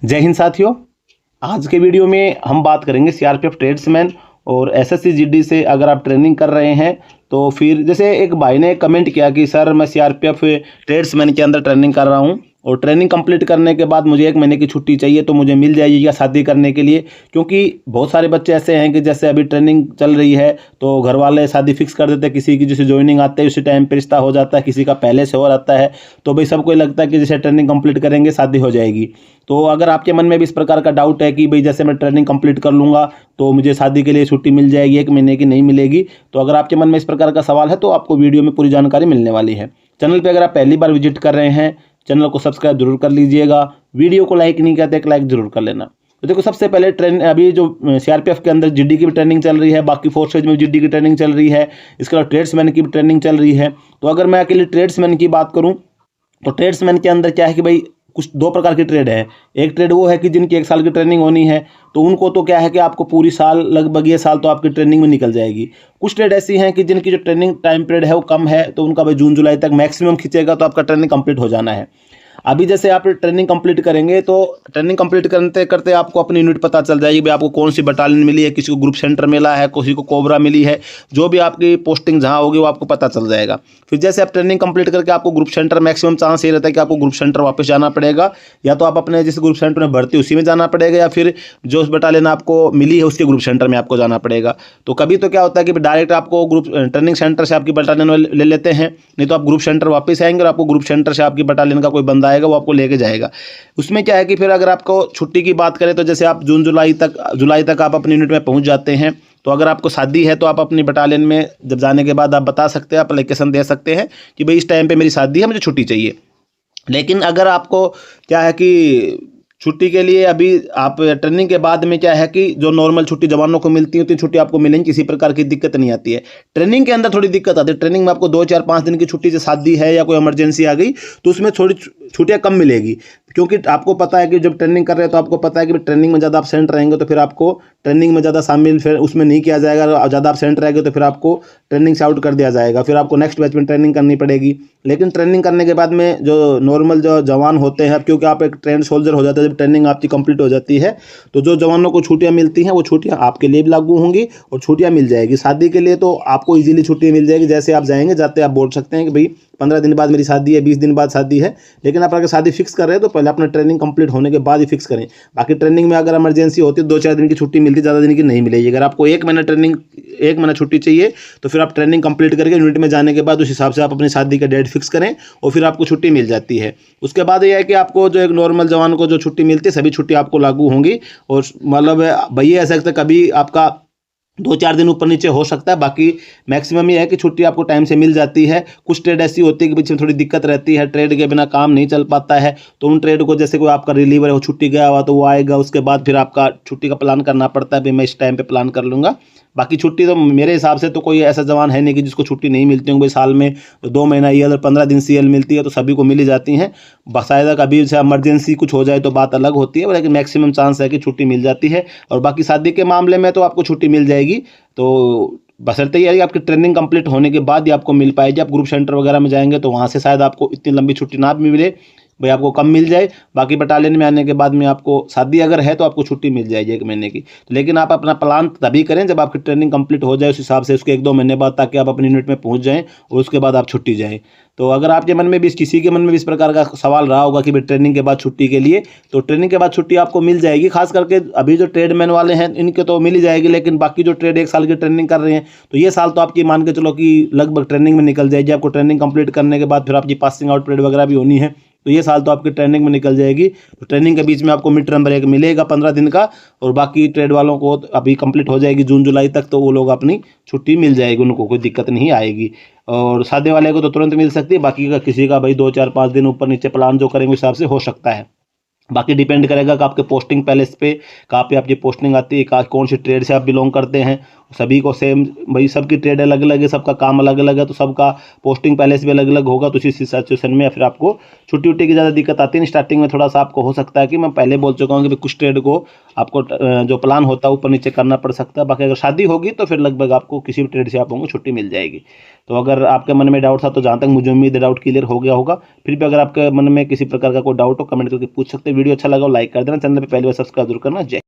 जय हिंद साथियों। आज के वीडियो में हम बात करेंगे सीआरपीएफ ट्रेड्समैन और एसएससी जीडी से अगर आप ट्रेनिंग कर रहे हैं तो फिर जैसे एक भाई ने कमेंट किया कि सर मैं सीआरपीएफ ट्रेड्समैन के अंदर ट्रेनिंग कर रहा हूं और ट्रेनिंग कंप्लीट करने के बाद मुझे 1 महीने की छुट्टी चाहिए तो मुझे मिल जाएगी या शादी करने के लिए। क्योंकि बहुत सारे बच्चे ऐसे हैं कि जैसे अभी ट्रेनिंग चल रही है तो घर वाले शादी फिक्स कर देते हैं, किसी की जैसे ज्वाइनिंग आते है उसी टाइम पे रिश्ता हो जाता है, किसी का पहले से हो जाता है। तो भाई सबको लगता है कि जैसे ट्रेनिंग कंप्लीट करेंगे शादी हो जाएगी। तो अगर आपके मन में भी इस प्रकार का डाउट है कि भाई जैसे मैं ट्रेनिंग कंप्लीट कर लूँगा तो मुझे शादी के लिए छुट्टी मिल जाएगी, 1 महीने की नहीं मिलेगी, तो अगर आपके मन में इस प्रकार का सवाल है तो आपको वीडियो में पूरी जानकारी मिलने वाली है। चैनल पे अगर आप पहली बार विजिट कर रहे हैं चैनल को सब्सक्राइब जरूर कर लीजिएगा। वीडियो को लाइक नहीं करते एक लाइक जरूर कर लेना। तो देखो सबसे पहले अभी जो सीआरपीएफ के अंदर जीडी की भी ट्रेनिंग चल रही है, बाकी फोर्सेज में जीडी की ट्रेनिंग चल रही है, इसके अलावा ट्रेड्समैन की भी ट्रेनिंग चल रही है। तो अगर मैं अकेले ट्रेड्समैन की बात करूँ तो ट्रेड्समैन के अंदर क्या है कि भाई कुछ 2 प्रकार की ट्रेड है। एक ट्रेड वो है कि जिनकी 1 साल की ट्रेनिंग होनी है तो उनको तो क्या है कि आपको पूरी साल लगभग ये साल तो आपकी ट्रेनिंग में निकल जाएगी। कुछ ट्रेड ऐसी हैं कि जिनकी जो ट्रेनिंग टाइम पीरियड है वो कम है, तो उनका भाई जून जुलाई तक मैक्सिमम खींचेगा तो आपका ट्रेनिंग कंप्लीट हो जाना है। अभी जैसे आप ट्रेनिंग कंप्लीट करेंगे तो ट्रेनिंग कंप्लीट करते करते आपको अपनी यूनिट पता चल जाएगी, भाई आपको कौन सी बटालियन मिली है, किसी को ग्रुप सेंटर मिला है, किसी को कोबरा मिली है, जो भी आपकी पोस्टिंग जहां होगी वो आपको पता चल जाएगा। फिर जैसे आप ट्रेनिंग कंप्लीट करके आपको ग्रुप सेंटर मैक्सिमम चांस ये रहता है कि आपको ग्रुप सेंटर वापस जाना पड़ेगा, या तो आप अपने जिस ग्रुप सेंटर में भर्ती उसी में जाना पड़ेगा या फिर जो बटालियन आपको मिली है उसके ग्रुप सेंटर में आपको जाना पड़ेगा। तो कभी तो क्या होता है कि डायरेक्ट आपको ग्रुप ट्रेनिंग सेंटर से आपकी बटालियन ले लेते हैं, नहीं तो आप ग्रुप सेंटर वापस आएंगे और आपको ग्रुप सेंटर से आपकी बटालियन का कोई बंदा आएगा वो आपको लेके जाएगा। उसमें क्या है कि फिर अगर आपको छुट्टी की बात करें तो जैसे आप जून जुलाई तक आप अपनी यूनिट में पहुंच जाते हैं, तो अगर आपको शादी है तो आप अपनी बटालियन में जब जाने के बाद आप बता सकते हैं, एप्लीकेशन दे सकते हैं कि भाई इस टाइम पे मेरी शादी है, मुझे छुट्टी चाहिए। लेकिन अगर आपको क्या है कि छुट्टी के लिए अभी आप ट्रेनिंग के बाद में क्या है कि जो नॉर्मल छुट्टी जवानों को मिलती है उतनी छुट्टी आपको मिलेंगी, किसी प्रकार की दिक्कत नहीं आती है। ट्रेनिंग के अंदर थोड़ी दिक्कत आती है, ट्रेनिंग में आपको 2 4 5 दिन की छुट्टी से शादी है या कोई इमरजेंसी आ गई तो उसमें थोड़ी छुट्टियां कम मिलेगी। क्योंकि आपको पता है कि जब ट्रेनिंग कर रहे हैं तो आपको पता है कि ट्रेनिंग में ज़्यादा एब्सेंट रहेंगे तो फिर आपको ट्रेनिंग में ज़्यादा शामिल फिर उसमें नहीं किया जाएगा, ज़्यादा एब्सेंट रहेंगे तो फिर आपको ट्रेनिंग से आउट कर दिया जाएगा, फिर आपको नेक्स्ट बैच में ट्रेनिंग करनी पड़ेगी। लेकिन ट्रेनिंग करने के बाद में जो नॉर्मल जो जवान होते हैं, क्योंकि आप एक ट्रेंड सोल्जर हो जाते हैं जब ट्रेनिंग आपकी कंप्लीट हो जाती है, तो जो जवानों को छुट्टियां मिलती हैं वो छुट्टियां आपके लिए भी लागू होंगी और छुट्टियां मिल जाएगी। शादी के लिए तो आपको इजीली छुट्टी मिल जाएगी, जैसे आप जाएंगे जाते आप बोल सकते हैं कि भाई 15 दिन बाद मेरी शादी है, 20 दिन बाद शादी है। लेकिन आप अगर शादी फिक्स कर रहे हैं तो पहले अपना ट्रेनिंग कंप्लीट होने के बाद ही फिक्स करें। बाकी ट्रेनिंग में अगर इमरजेंसी होती है 2 4 दिन की छुट्टी मिलती है, ज़्यादा दिन की नहीं मिलेगी। अगर आपको 1 महीना छुट्टी चाहिए तो फिर आप ट्रेनिंग कंप्लीट करके यूनिट में जाने के बाद उस हिसाब से आप अपनी शादी का डेट फिक्स करें और फिर आपको छुट्टी मिल जाती है। उसके बाद यह है कि आपको जो एक नॉर्मल जवान को जो छुट्टी मिलती है सभी छुट्टी आपको लागू होंगी, और मतलब भैया ऐसा कभी आपका 2 4 दिन ऊपर नीचे हो सकता है, बाकी मैक्सिमम ये है कि छुट्टी आपको टाइम से मिल जाती है। कुछ ट्रेड ऐसी होती है कि बीच में थोड़ी दिक्कत रहती है, ट्रेड के बिना काम नहीं चल पाता है, तो उन ट्रेड को जैसे कोई आपका रिलीवर है वो छुट्टी गया हुआ तो वो आएगा, उसके बाद फिर आपका छुट्टी का प्लान करना पड़ता है, भाई मैं इस टाइम पे प्लान कर लूँगा। बाकी छुट्टी तो मेरे हिसाब से तो कोई ऐसा जवान है नहीं कि जिसको छुट्टी नहीं मिलती होंगी। साल में 2 महीना ईएल और 15 दिन सीएल मिलती है तो सभी को मिली जाती हैं। शायद कभी से इमरजेंसी कुछ हो जाए तो बात अलग होती है, लेकिन मैक्सिमम चांस है कि छुट्टी मिल जाती है। और बाकी शादी के मामले में तो आपको छुट्टी मिल जाएगी, तो बशर्ते ये है कि आपकी ट्रेनिंग कंप्लीट होने के बाद ही आपको मिल पाएगी। आप ग्रुप सेंटर वगैरह में जाएंगे तो वहाँ से शायद आपको इतनी लंबी छुट्टी ना भी मिले, भाई आपको कम मिल जाए। बाकी बटालियन में आने के बाद में आपको शादी अगर है तो आपको छुट्टी मिल जाएगी 1 महीने की। लेकिन आप अपना प्लान तभी करें जब आपकी ट्रेनिंग कंप्लीट हो जाए, उस हिसाब से उसके 1 2 महीने बाद, ताकि आप अपनी यूनिट में पहुंच जाएं और उसके बाद आप छुट्टी जाएं। तो अगर आपके मन में भी किसी के मन में भी इस प्रकार का सवाल रहा होगा कि भाई ट्रेनिंग के बाद छुट्टी के लिए, तो ट्रेनिंग के बाद छुट्टी आपको मिल जाएगी। खास करके अभी जो ट्रेडमैन वाले हैं इनके तो मिल ही जाएगी, लेकिन बाकी जो ट्रेड 1 साल की ट्रेनिंग कर रहे हैं तो ये साल तो आपकी मान के चलो कि लगभग ट्रेनिंग में निकल जाएगी। आपको ट्रेनिंग कंप्लीट करने के बाद फिर आपकी पासिंग आउट परेड वगैरह भी होनी है, तो ये साल तो आपकी ट्रेनिंग में निकल जाएगी। तो ट्रेनिंग के बीच में आपको मिड टर्म ब्रेक मिलेगा 15 दिन का, और बाकी ट्रेड वालों को अभी कंप्लीट हो जाएगी जून जुलाई तक, तो वो लोग अपनी छुट्टी मिल जाएगी, उनको कोई दिक्कत नहीं आएगी। और सादे वाले को तो तुरंत मिल सकती है, बाकी का किसी का भाई 2 4 5 दिन ऊपर नीचे प्लान जो करेंगे उस हिसाब से हो सकता है। बाकी डिपेंड करेगा कि आपके पोस्टिंग पैलेस पे कहाँ पे आपकी पोस्टिंग आती है, कौन सी ट्रेड से आप बिलोंग करते हैं, सभी को सेम, भाई सबकी ट्रेड अलग अलग है, सबका काम अलग अलग है, तो सबका पोस्टिंग पहले से भी अलग अलग होगा, तो इसी सिचुएशन में फिर आपको छुट्टी उट्टी की ज़्यादा दिक्कत आती है। स्टार्टिंग में थोड़ा सा आपको हो सकता है कि मैं पहले बोल चुका हूँ कि कुछ ट्रेड को आपको जो प्लान होता है ऊपर नीचे करना पड़ सकता है। बाकी अगर शादी होगी तो फिर लगभग आपको किसी भी ट्रेड से आपको छुट्टी मिल जाएगी। तो अगर आपके मन में डाउट था, तो जहाँ तक मुझे उम्मीद है डाउट क्लियर हो गया होगा। फिर भी अगर आपके मन में किसी प्रकार का कोई डाउट हो, कमेंट करके पूछ सकते हैं। वीडियो अच्छा लगा हो लाइक कर देना, चैनल पर पहले बार सब्सक्राइब जरूर करना। जय